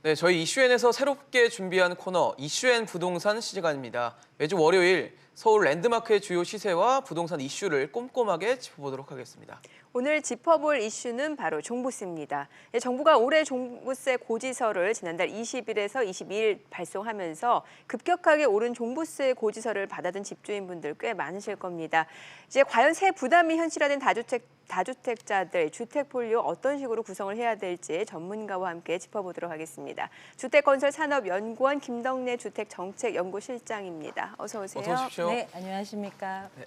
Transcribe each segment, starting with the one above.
네, 저희 이슈엔에서 새롭게 준비한 코너 이슈엔 부동산 시간입니다. 매주 월요일 서울 랜드마크의 주요 시세와 부동산 이슈를 꼼꼼하게 짚어보도록 하겠습니다. 오늘 짚어볼 이슈는 바로 종부세입니다. 정부가 올해 종부세 고지서를 지난달 20일에서 22일 발송하면서 급격하게 오른 종부세 고지서를 받아든 집주인분들 꽤 많으실 겁니다. 이제 과연 세 부담이 현실화된 다주택자들 주택 폴리오 어떤 식으로 구성을 해야 될지 전문가와 함께 짚어보도록 하겠습니다. 주택건설산업연구원 김덕래 주택정책연구실장입니다. 어서 오세요. 어서 오십시오. 네, 안녕하십니까. 네.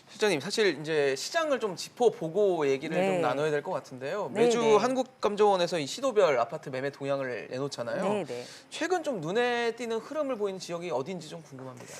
실장님, 사실 이제 시장을 좀 짚어보고 얘기를 네. 좀 나눠야 될 것 같은데요. 네, 매주 네. 한국감정원에서 이 시도별 아파트 매매 동향을 내놓잖아요. 네, 네. 최근 좀 눈에 띄는 흐름을 보이는 지역이 어딘지 좀 궁금합니다.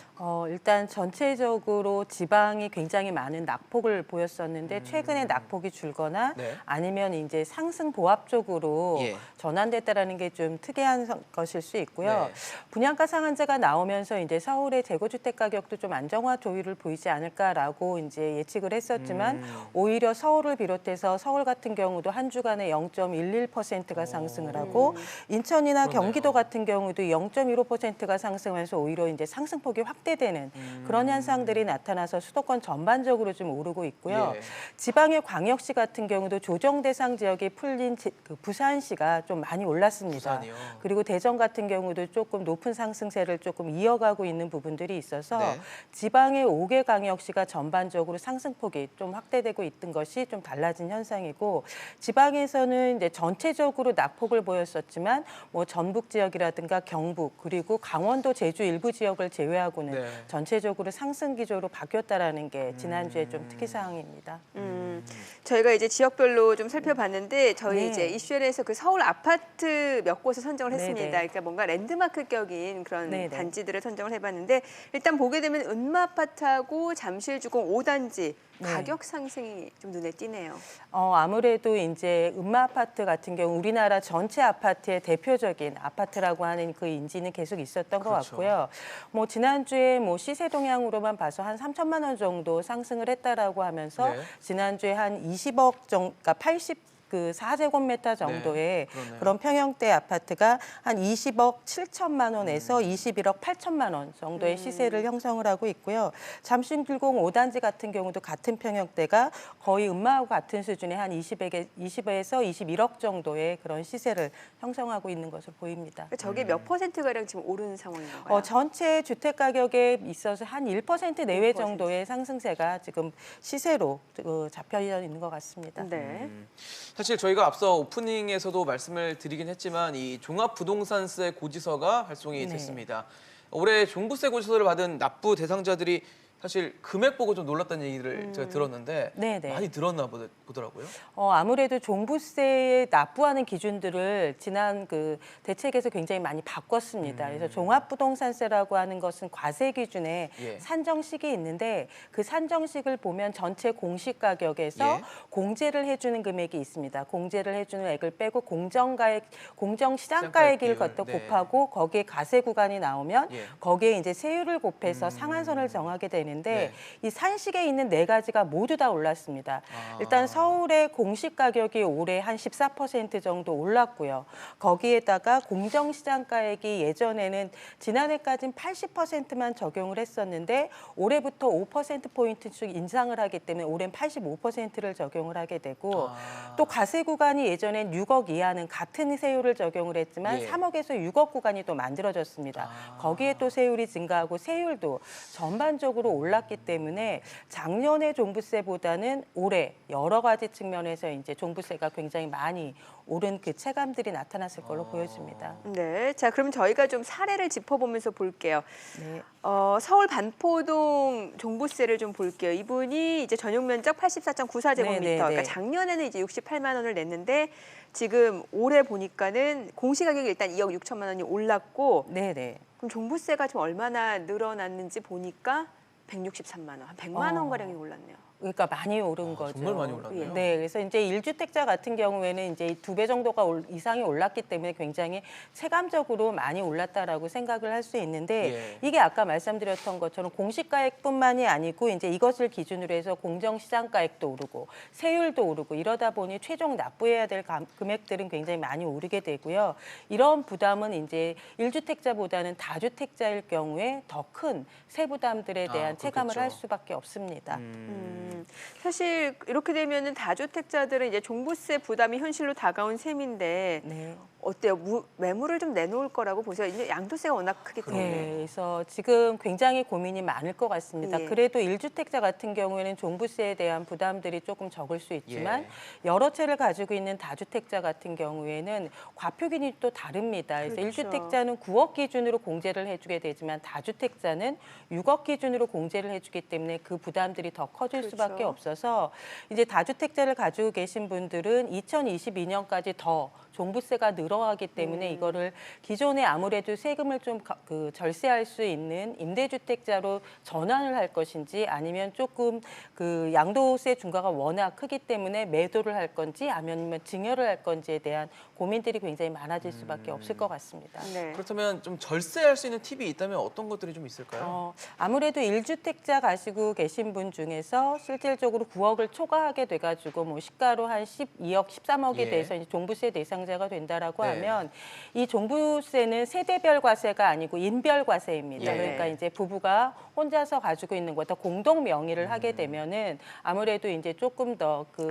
일단 전체적으로 지방이 굉장히 많은 낙폭을 보였었는데 최근에 낙폭이 줄거나 네. 아니면 이제 상승 보합 쪽으로 예. 전환됐다라는 게 좀 특이한 것일 수 있고요. 네. 분양가 상한제가 나오면서 이제 서울의 재고주택 가격도 좀 안정화 조율을 보이지 않을까라고 이제 예측을 했었지만 오히려 서울을 비롯해서 서울 같은 경우도 한 주간에 0.11%가 상승을 하고 인천이나 그렇네요. 경기도 같은 경우도 0.15%가 상승하면서 오히려 이제 상승폭이 확대되는 그런 현상들이 나타나서 수도권 전반적으로 좀 오르고 있고요. 예. 지방의 광역시 같은 경우도 조정 대상 지역이 풀린 부산시가 좀 많이 올랐습니다. 부산이요. 그리고 대전 같은 경우도 조금 높은 상승세를 조금 이어가고 있는 부분들이 있어서 네. 지방의 5개 광역시가 전반적으로 상승폭이 좀 확대되고 있던 것이 좀 달라진 현상이고 지방에서는 이제 전체적으로 낙폭을 보였었지만 뭐 전북 지역이라든가 경북 그리고 강원도 제주 일부 지역을 제외하고는 네. 전체적으로 상승 기조로 바뀌었다라는 게 지난주에 좀 특이 사항입니다. 저희가 이제 지역별로 좀 살펴봤는데 저희 네. 이제 이슈엔에서 그 서울 아파트 몇 곳을 선정을 했습니다. 네네. 그러니까 뭔가 랜드마크격인 그런 네네. 단지들을 선정을 해봤는데 일단 보게 되면 은마 아파트하고 잠실주공 5단지 네. 가격 상승이 좀 눈에 띄네요. 아무래도 이제 음마 아파트 같은 경우 우리나라 전체 아파트의 대표적인 아파트라고 하는 그 인지는 계속 있었던 것 그렇죠. 같고요. 뭐 지난주에 뭐 시세 동향으로만 봐서 한 3천만 원 정도 상승을 했다라고 하면서 네. 지난주에 한 20억 정도, 그러니까 4제곱미터 정도의 네, 그러네요. 그런 평형대 아파트가 한 20억 7천만 원에서 21억 8천만 원 정도의 시세를 형성을 하고 있고요. 잠실규공 5단지 같은 경우도 같은 평형대가 거의 음마하고 같은 수준의 한 20에서 21억 정도의 그런 시세를 형성하고 있는 것으로 보입니다. 그러니까 저게 몇 퍼센트가량 지금 오르는 상황인 건가요? 전체 주택 가격에 있어서 한 1% 내외 1%. 정도의 상승세가 지금 시세로 잡혀 있는 것 같습니다. 네. 사실 저희가 앞서 오프닝에서도 말씀을 드리긴 했지만 이 종합부동산세 고지서가 발송이 네. 됐습니다. 올해 종부세 고지서를 받은 납부 대상자들이 사실 금액 보고 좀 놀랐다는 얘기를 제가 들었는데 네네. 많이 늘었나 보더라고요. 아무래도 종부세에 납부하는 기준들을 지난 그 대책에서 굉장히 많이 바꿨습니다. 그래서 종합부동산세라고 하는 것은 과세 기준에 예. 산정식이 있는데 그 산정식을 보면 전체 공시 가격에서 예. 공제를 해주는 금액이 있습니다. 공제를 해주는 액을 빼고 공정시장가액을 시장가액 걷다 비율, 네. 곱하고 거기에 과세 구간이 나오면 예. 거기에 이제 세율을 곱해서 상한선을 정하게 되는데 네. 이 산식에 있는 네 가지가 모두 다 올랐습니다. 아. 일단 서울의 공시 가격이 올해 한 14% 정도 올랐고요. 거기에다가 공정시장가액이 예전에는 지난해까지는 80%만 적용을 했었는데 올해부터 5%포인트씩 인상을 하기 때문에 올해는 85%를 적용을 하게 되고 또 과세 구간이 예전엔 6억 이하는 같은 세율을 적용을 했지만 예. 3억에서 6억 구간이 또 만들어졌습니다. 거기에 또 세율이 증가하고 세율도 전반적으로 올랐기 때문에 작년의 종부세보다는 올해 여러 가지 측면에서 이제 종부세가 굉장히 많이 오른 그 체감들이 나타났을 걸로 보여집니다. 네. 자, 그럼 저희가 좀 사례를 짚어보면서 볼게요. 네. 서울 반포동 종부세를 좀 볼게요. 이분이 이제 전용 면적 84.94제곱미터. 네, 네, 그러니까 네. 작년에는 이제 68만 원을 냈는데 지금 올해 보니까는 공시 가격이 일단 2억 6천만 원이 올랐고 네네. 그럼 종부세가 좀 얼마나 늘어났는지 보니까 163만 원, 한 100만 원 가량이 올랐네요. 그러니까 많이 오른 거죠. 정말 많이 올랐네요. 네, 그래서 이제 1주택자 같은 경우에는 이제 2배 정도가 이상이 올랐기 때문에 굉장히 체감적으로 많이 올랐다라고 생각을 할 수 있는데 예. 이게 아까 말씀드렸던 것처럼 공시가액뿐만이 아니고 이제 이것을 기준으로 해서 공정시장가액도 오르고 세율도 오르고 이러다 보니 최종 납부해야 될 금액들은 굉장히 많이 오르게 되고요. 이런 부담은 이제 1주택자보다는 다주택자일 경우에 더 큰 세부담들에 대한 체감을 그렇겠죠. 할 수밖에 없습니다. 사실 이렇게 되면은 다주택자들은 이제 종부세 부담이 현실로 다가온 셈인데 네. 어때요? 매물을 좀 내놓을 거라고 보세요. 이제 양도세가 워낙 크기 때문에. 네, 그래서 지금 굉장히 고민이 많을 것 같습니다. 예. 그래도 1주택자 같은 경우에는 종부세에 대한 부담들이 조금 적을 수 있지만 예. 여러 채를 가지고 있는 다주택자 같은 경우에는 과표기준이 또 다릅니다. 그래서 그렇죠. 1주택자는 9억 기준으로 공제를 해주게 되지만 다주택자는 6억 기준으로 공제를 해주기 때문에 그 부담들이 더 커질 그렇죠. 수밖에 없어서 이제 다주택자를 가지고 계신 분들은 2022년까지 더 종부세가 늘어가기 때문에 이거를 기존에 아무래도 세금을 좀 절세할 수 있는 임대주택자로 전환을 할 것인지 아니면 조금 그 양도세 중과가 워낙 크기 때문에 매도를 할 건지 아니면 증여를 할 건지에 대한 고민들이 굉장히 많아질 수밖에 없을 것 같습니다. 네. 그렇다면 좀 절세할 수 있는 팁이 있다면 어떤 것들이 좀 있을까요? 아무래도 1주택자 가지고 계신 분 중에서 실질적으로 9억을 초과하게 돼가지고 뭐 시가로 한 12억, 13억에 예. 대해서 이제 종부세 대상자가 된다라고 네. 하면 이 종부세는 세대별 과세가 아니고 인별 과세입니다. 예. 그러니까 이제 부부가 혼자서 가지고 있는 거다 공동 명의를 하게 되면은 아무래도 이제 조금 더 그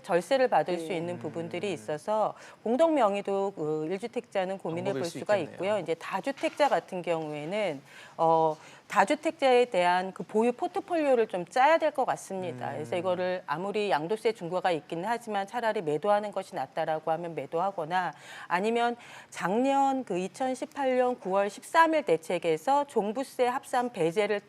절세를 받을 수 있는 부분들이 있어서 공동 명의도 그 1주택자는 고민해 볼 방법일 수 수가 있겠네요. 있고요. 이제 다주택자 같은 경우에는 다주택자에 대한 그 보유 포트폴리오를 좀 짜야 될 것 같습니다. 그래서 이거를 아무리 양도세 중과가 있기는 하지만 차라리 매도하는 것이 낫다라고 하면 매도하거나 아니면 작년 그 2018년 9월 13일 대책에서 종부세 합산 배제를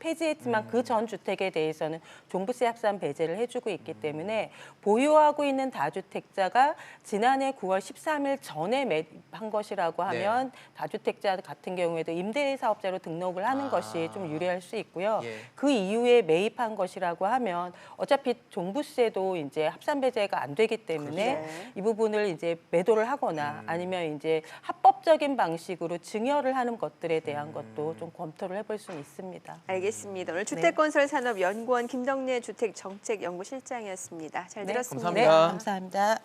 폐지했지만 그 전 주택에 대해서는 종부세 합산 배제를 해주고 있기 때문에 보유하고 있는 다주택자가 지난해 9월 13일 전에 매입한 것이라고 하면 다주택자 같은 경우에도 임대사업자로 등록을 하는 것이 좀 유리할 수 있고요. 예. 그 이후에 매입한 것이라고 하면 어차피 종부세도 이제 합산 배제가 안 되기 때문에 그렇죠. 이 부분을 이제 매도를 하거나 아니면 이제 합법적인 방식으로 증여를 하는 것들에 대한 것도 좀 검토를 해볼 수는 있습니다. 알겠습니다. 오늘 주택건설산업연구원 김덕래 주택정책연구실장이었습니다. 잘 들었습니다. 감사합니다. 네, 감사합니다.